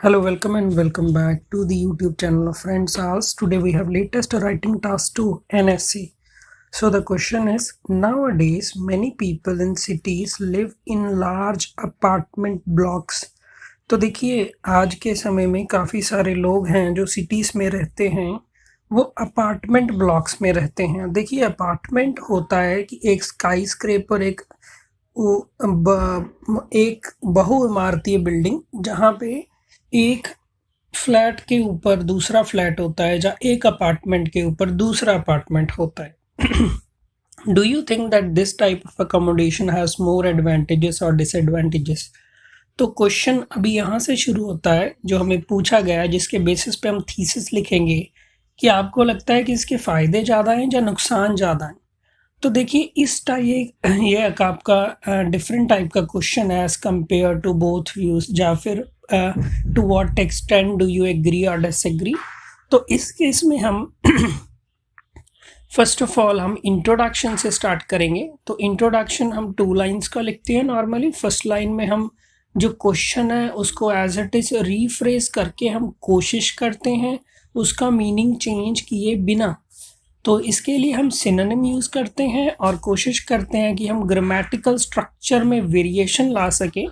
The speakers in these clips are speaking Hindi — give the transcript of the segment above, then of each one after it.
Hello, welcome and welcome back to the YouTube channel of Friends House. Today we have latest writing task to NSC. So the question is, nowadays many people in cities live in large apartment blocks. तो देखिए आज के समय में काफ़ी सारे लोग हैं जो सिटीज़ में रहते हैं, वो अपार्टमेंट ब्लॉक्स में रहते हैं। देखिए अपार्टमेंट होता है कि एक स्काई स्क्रेपर एक बहुइमारतीय बिल्डिंग जहाँ पे एक फ्लैट के ऊपर दूसरा फ्लैट होता है, जहाँ एक अपार्टमेंट के ऊपर दूसरा अपार्टमेंट होता है। Do you think that this type of accommodation has more advantages और डिसएडवांटेजेस? तो क्वेश्चन अभी यहाँ से शुरू होता है जो हमें पूछा गया, जिसके बेसिस पे हम थीसिस लिखेंगे कि आपको लगता है कि इसके फ़ायदे ज़्यादा हैं या नुकसान ज़्यादा हैं। तो देखिए इस टाइप ये एक आपका डिफरेंट टाइप का क्वेश्चन है as compare to both views, या फिर to what extent do you agree और डिसएग्री। तो इस केस में हम फर्स्ट ऑफ ऑल हम इंट्रोडक्शन से स्टार्ट करेंगे। तो इंट्रोडक्शन हम 2 लाइन्स का लिखते हैं नॉर्मली। फर्स्ट लाइन में हम जो क्वेश्चन है उसको एज इट इज़ रीफ्रेज करके हम कोशिश करते हैं उसका मीनिंग चेंज किए बिना। तो इसके लिए हम सिनोनिम यूज़ करते हैं और कोशिश करते हैं कि हम ग्रामेटिकल स्ट्रक्चर में वेरिएशन ला सकें।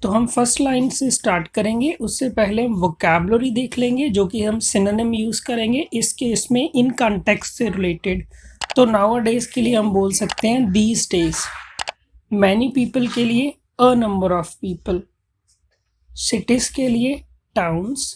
तो हम फर्स्ट लाइन से स्टार्ट करेंगे, उससे पहले हम वोकैबुलरी देख लेंगे जो कि हम सिनोनिम यूज़ करेंगे इस केस में इन कॉन्टेक्स्ट से रिलेटेड। तो नाउ डेज के लिए हम बोल सकते हैं दीज डेज, मैनी पीपल के लिए अ नंबर ऑफ पीपल, सिटीज़ के लिए टाउन्स,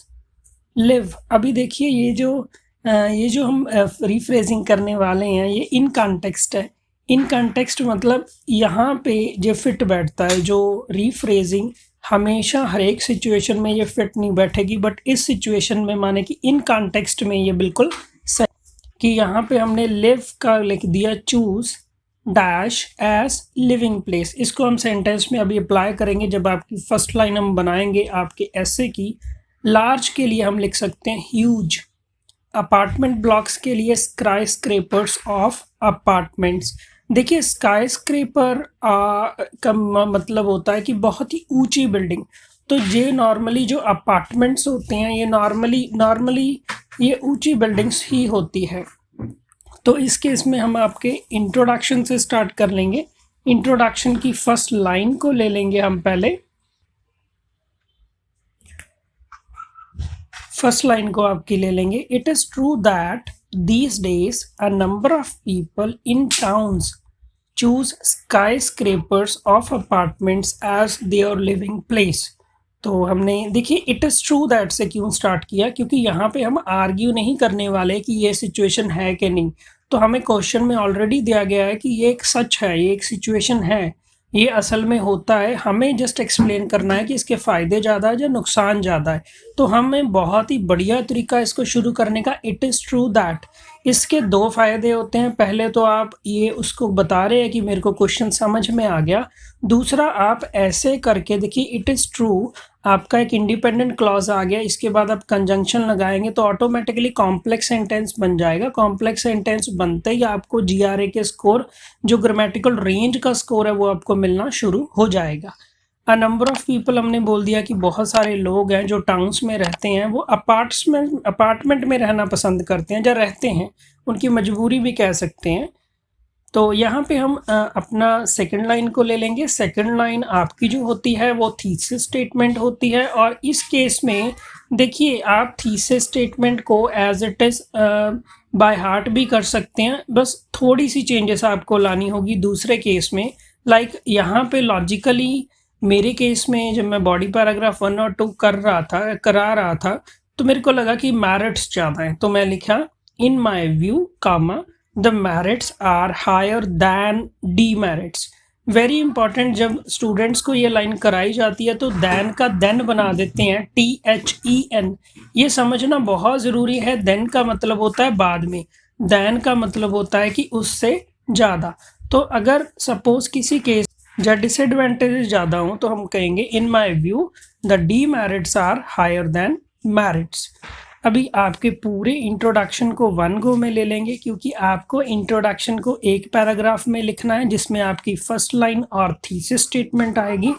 लिव। अभी देखिए ये जो हम रिफ्रेजिंग करने वाले हैं ये इन कॉन्टेक्स्ट है। इन कॉन्टेक्स्ट मतलब यहाँ पे जो फिट बैठता है, जो रिफ्रेजिंग हमेशा हर एक सिचुएशन में ये फिट नहीं बैठेगी, बट इस सिचुएशन में माने कि इन कॉन्टेक्स्ट में ये बिल्कुल सही। कि यहाँ पे हमने लिव का लिख दिया choose dash as living place. इसको हम सेंटेंस में अभी अप्लाई करेंगे जब आपकी फर्स्ट लाइन हम बनाएंगे आपके ऐसे की। लार्ज के लिए हम लिख सकते हैं ह्यूज। अपार्टमेंट ब्लॉक्स के लिए स्काई स्क्रेपर्स ऑफ अपार्टमेंट्स। देखिए स्काई स्क्रेपर का मतलब होता है कि बहुत ही ऊंची बिल्डिंग। तो ये नॉर्मली जो अपार्टमेंट्स होते हैं ये नॉर्मली ये ऊंची बिल्डिंग्स ही होती है। तो इस केस में हम आपके इंट्रोडक्शन से स्टार्ट कर लेंगे। इंट्रोडक्शन की फर्स्ट लाइन को ले लेंगे हम पहले। फर्स्ट लाइन को आपकी ले लेंगे। It is true that these days a number of people in towns choose skyscrapers of apartments as their living place. तो हमने देखिए इट इज़ ट्रू दैट से क्यों स्टार्ट किया, क्योंकि यहाँ पे हम आर्ग्यू नहीं करने वाले कि ये सिचुएशन है कि नहीं। तो हमें क्वेश्चन में ऑलरेडी दिया गया है कि ये एक सच है, ये एक सिचुएशन है, ये असल में होता है। हमें जस्ट एक्सप्लेन करना है कि इसके फ़ायदे ज़्यादा है या नुकसान ज़्यादा है। तो हमें बहुत ही बढ़िया तरीका इसको शुरू करने का, इट इज़ ट्रू दैट। इसके 2 फ़ायदे होते हैं। पहले तो आप ये उसको बता रहे हैं कि मेरे को क्वेश्चन समझ में आ गया। दूसरा आप ऐसे करके देखिए इट इज़ ट्रू, आपका एक इंडिपेंडेंट क्लॉज आ गया, इसके बाद आप कंजंक्शन लगाएंगे तो ऑटोमेटिकली कॉम्प्लेक्स सेंटेंस बन जाएगा। कॉम्प्लेक्स सेंटेंस बनते ही आपको जीआरए के स्कोर, जो ग्रामेटिकल रेंज का स्कोर है, वो आपको मिलना शुरू हो जाएगा। अ नंबर ऑफ पीपल हमने बोल दिया कि बहुत सारे लोग हैं जो टाउन्स में रहते हैं, वो अपार्टमेंट में रहना पसंद करते हैं या रहते हैं, उनकी मजबूरी भी कह सकते हैं। तो यहाँ पे हम अपना सेकंड लाइन को ले लेंगे। सेकंड लाइन आपकी जो होती है वो थीसिस स्टेटमेंट होती है, और इस केस में देखिए आप थीसिस स्टेटमेंट को as it is by heart भी कर सकते हैं, बस थोड़ी सी चेंजेस आपको लानी होगी दूसरे केस में। लाइक यहाँ पे लॉजिकली मेरे केस में जब मैं बॉडी पैराग्राफ 1 और 2 करा रहा था तो मेरे को लगा कि मेरिट्स ज़्यादा हैं, तो मैं लिखा in my view comma the merits are higher than demerits। Very important, जब स्टूडेंट्स को ये लाइन कराई जाती है तो then का then बना देते हैं THEN। ये समझना बहुत ज़रूरी है। then का मतलब होता है बाद में, then का मतलब होता है कि उससे ज़्यादा। तो अगर सपोज किसी केस या डिसएडवांटेजेस ज़्यादा हों तो हम कहेंगे in my view the demerits are higher than merits। अभी आपके पूरे इंट्रोडक्शन को 1 गो में ले लेंगे, क्योंकि आपको इंट्रोडक्शन को एक पैराग्राफ में लिखना है जिसमें आपकी फर्स्ट लाइन और थीसिस स्टेटमेंट आएगी।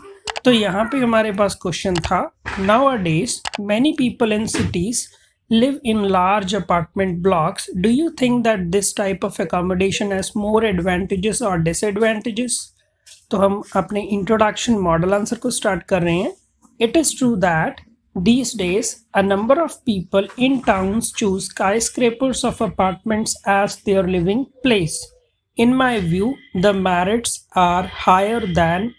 तो यहाँ पे हमारे पास क्वेश्चन था, nowadays many people in cities live in large apartment blocks. Do you think that this type of accommodation has more advantages or disadvantages? तो हम अपने इंट्रोडक्शन मॉडल आंसर को स्टार्ट कर रहे हैं. It is true that these days a number of people in towns choose skyscrapers of apartments as their living place. In my view, the merits are higher than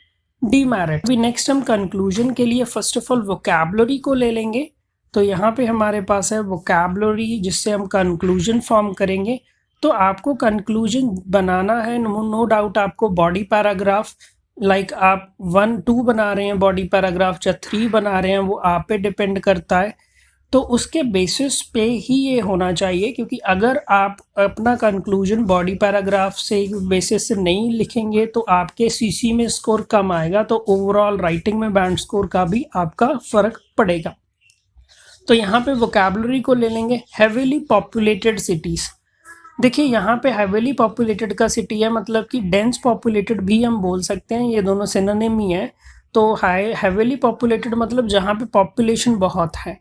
demerit. अभी नेक्स्ट हम कंक्लूजन के लिए फर्स्ट ऑफ ऑल वोकैबुलरी को ले लेंगे. तो यहाँ पे हमारे पास है वोकैबुलरी जिससे हम कंक्लूजन फॉर्म करेंगे. तो आपको कंक्लूजन बनाना है, नो डाउट आपको बॉडी पैराग्राफ लाइक आप 1 2 बना रहे हैं बॉडी पैराग्राफ या 3 बना रहे हैं, वो आप पे डिपेंड करता है. तो उसके बेसिस पे ही ये होना चाहिए, क्योंकि अगर आप अपना कंक्लूजन बॉडी पैराग्राफ से बेसिस से नहीं लिखेंगे तो आपके सीसी में स्कोर कम आएगा, तो ओवरऑल राइटिंग में बैंड स्कोर का भी आपका फर्क पड़ेगा. तो यहाँ पे वोकैबुलरी को ले लेंगे. Heavily populated cities. देखिए यहाँ पे हैवीली पॉपुलेटेड का सिटी है, मतलब कि डेंस पॉपुलेटेड भी हम बोल सकते हैं, ये दोनों सिनोनिम ही है. तो हैवीली पॉपुलेटेड मतलब जहाँ पे पॉपुलेशन बहुत है.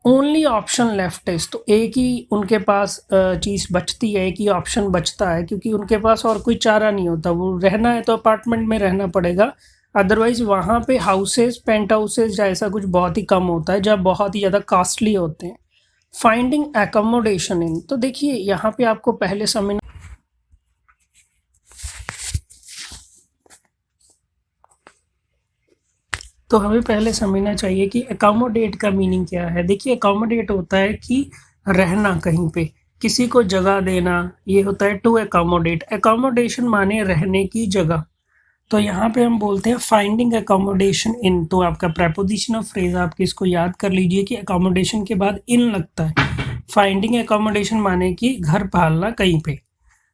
ओनली ऑप्शन लेफ्ट इज, तो एक ही उनके पास चीज़ बचती है, एक ही ऑप्शन बचता है, क्योंकि उनके पास और कोई चारा नहीं होता. वो रहना है तो अपार्टमेंट में रहना पड़ेगा, अदरवाइज वहाँ पे हाउसेस, पेंट हाउसेस या ऐसा कुछ बहुत ही कम होता है जब बहुत ही ज़्यादा कॉस्टली होते हैं. फाइंडिंग एकोमोडेशन इन, तो देखिए यहाँ पे आपको पहले समझना, तो हमें पहले समझना चाहिए कि एकोमोडेट का मीनिंग क्या है. देखिए एकोमोडेट होता है कि रहना, कहीं पे किसी को जगह देना, ये होता है टू एकोमोडेट. एकोमोडेशन माने रहने की जगह. तो यहाँ पे हम बोलते हैं फाइंडिंग एकोमोडेशन इन. तो आपका प्रेपोजिशन ऑफ फ्रेज आपके इसको याद कर लीजिए कि एकोमोडेशन के बाद इन लगता है. फाइंडिंग एकोमोडेशन माने कि घर पालना कहीं पे.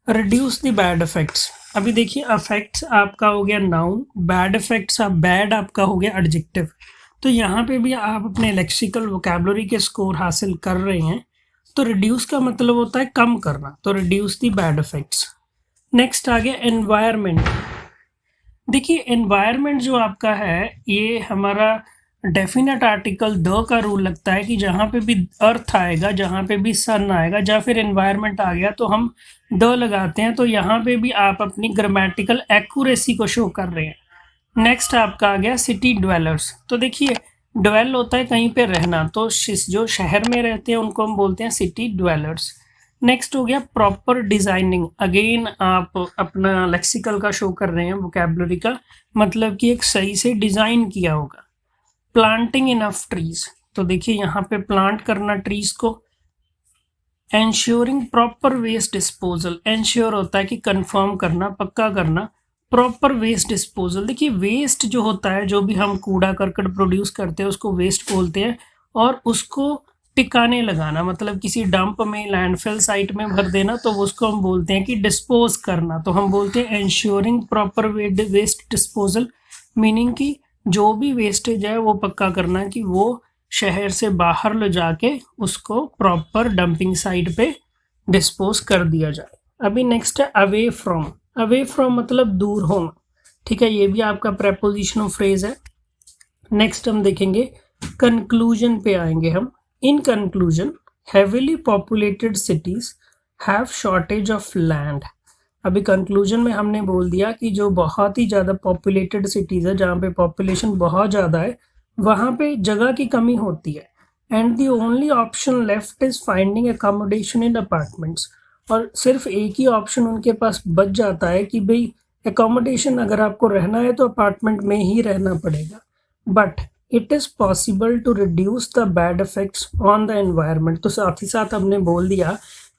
Reduce the bad effects. अभी देखिए अफेक्ट्स आपका हो गया नाउन, बैड इफेक्ट्स बैड आपका हो गया एडजेक्टिव. तो यहाँ पे भी आप अपने लेक्सिकल वोकैबुलरी के स्कोर हासिल कर रहे हैं. तो रिड्यूस का मतलब होता है कम करना, तो reduce the bad effects. Next आ गया एनवायरमेंट. देखिए एनवायरमेंट जो आपका है ये हमारा डेफिनेट आर्टिकल द का रूल लगता है कि जहाँ पे भी अर्थ आएगा, जहाँ पे भी सन आएगा या फिर एनवायरनमेंट आ गया तो हम द लगाते हैं. तो यहाँ पे भी आप अपनी ग्रामेटिकल एक्यूरेसी को शो कर रहे हैं. नेक्स्ट आपका आ गया सिटी ड्वेलर्स. तो देखिए ड्वेल होता है कहीं पे रहना, तो जो शहर में रहते हैं उनको हम बोलते हैं सिटी ड्वेलर्स. नेक्स्ट हो गया प्रॉपर डिजाइनिंग. अगेन आप अपना लेक्सिकल का शो कर रहे हैं वोकैबुलरी का, मतलब कि एक सही से डिज़ाइन किया होगा. Planting enough trees. तो देखिए यहाँ पे प्लांट करना ट्रीज को. Ensuring proper waste disposal. Ensure होता है कि कंफर्म करना, पक्का करना. प्रॉपर वेस्ट डिस्पोजल, देखिए वेस्ट जो होता है, जो भी हम कूड़ा करकट प्रोड्यूस करते हैं उसको वेस्ट बोलते हैं, और उसको टिकाने लगाना, मतलब किसी डंप में, लैंडफिल साइट में भर देना, तो उसको हम बोलते हैं कि डिस्पोज करना. तो हम बोलते हैं ensuring proper waste disposal, meaning कि जो भी वेस्टेज है वो पक्का करना कि वो शहर से बाहर ले जाके उसको प्रॉपर डंपिंग साइट पे डिस्पोज कर दिया जाए. अभी नेक्स्ट है अवे फ्रॉम. अवे फ्रॉम मतलब दूर होना, ठीक है, ये भी आपका प्रेपोजिशन ऑफ फ्रेज है. नेक्स्ट हम देखेंगे कंक्लूजन पे आएंगे हम. In conclusion heavily populated cities have shortage of land. अभी कंक्लूजन में हमने बोल दिया कि जो बहुत ही ज़्यादा पॉपुलेटेड सिटीज़ है, जहाँ पे पॉपुलेशन बहुत ज़्यादा है, वहाँ पे जगह की कमी होती है. And the only option left is finding accommodation in apartments. और सिर्फ एक ही ऑप्शन उनके पास बच जाता है कि भाई एकोमोडेशन अगर आपको रहना है तो अपार्टमेंट में ही रहना पड़ेगा. But it is possible to reduce the bad effects on the environment. तो साथ ही साथ हमने बोल दिया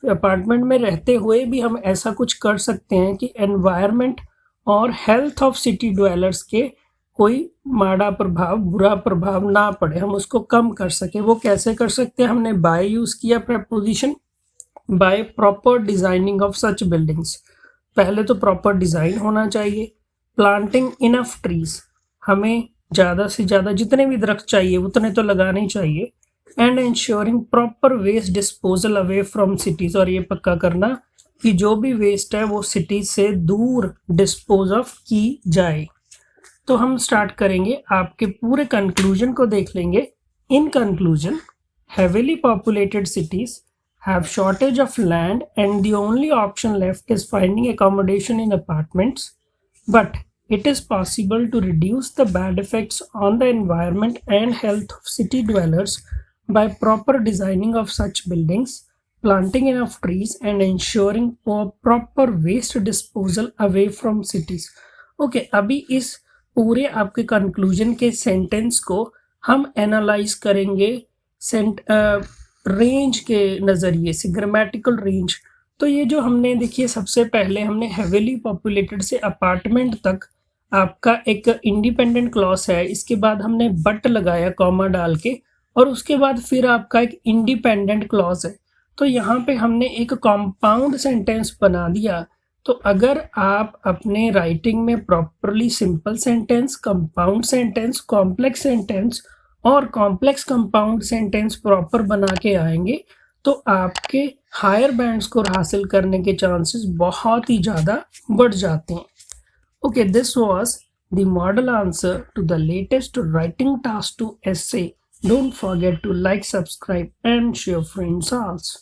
अपार्टमेंट में रहते हुए भी हम ऐसा कुछ कर सकते हैं कि एनवायरनमेंट और हेल्थ ऑफ सिटी ड्वेलर्स के कोई माड़ा प्रभाव, बुरा प्रभाव ना पड़े, हम उसको कम कर सके. वो कैसे कर सकते हैं? हमने बाय यूज़ किया preposition, by proper designing of such buildings. पहले तो प्रॉपर डिज़ाइन होना चाहिए. प्लांटिंग इनफ ट्रीज, हमें ज़्यादा से ज़्यादा जितने भी दरख्त चाहिए उतने तो लगाने ही चाहिए. And ensuring proper waste disposal away from cities, और ये पक्का करना कि जो भी वेस्ट है वो सिटी से दूर डिस्पोज ऑफ की जाए. तो हम स्टार्ट करेंगे, आपके पूरे कंक्लूजन को देख लेंगे। In conclusion, heavily populated cities have shortage of land and the only option left is finding accommodation in apartments, but it is possible to reduce the bad effects on the environment and health of city dwellers by proper designing of such buildings, planting enough trees and ensuring proper waste disposal away from cities. Okay, अभी इस पूरे आपके कंक्लूजन के सेंटेंस को हम एनालाइज करेंगे रेंज के नज़रिए से, ग्रामेटिकल रेंज। तो ये जो हमने देखिए, सबसे पहले हमने हेविली पॉपुलेटेड से अपार्टमेंट तक आपका एक इंडिपेंडेंट क्लॉज है, इसके बाद हमने बट लगाया कॉमा डाल के, और उसके बाद फिर आपका एक इंडिपेंडेंट क्लॉज है। तो यहाँ पे हमने एक कॉम्पाउंड सेंटेंस बना दिया। तो अगर आप अपने राइटिंग में properly simple sentence, compound sentence, complex sentence और कॉम्प्लेक्स कंपाउंड सेंटेंस प्रॉपर बना के आएंगे, तो आपके हायर बैंड स्कोर हासिल करने के चांसेस बहुत ही ज़्यादा बढ़ जाते हैं। Okay, this was the model answer to the latest writing task 2 essay. Don't forget to like, subscribe and share friends also.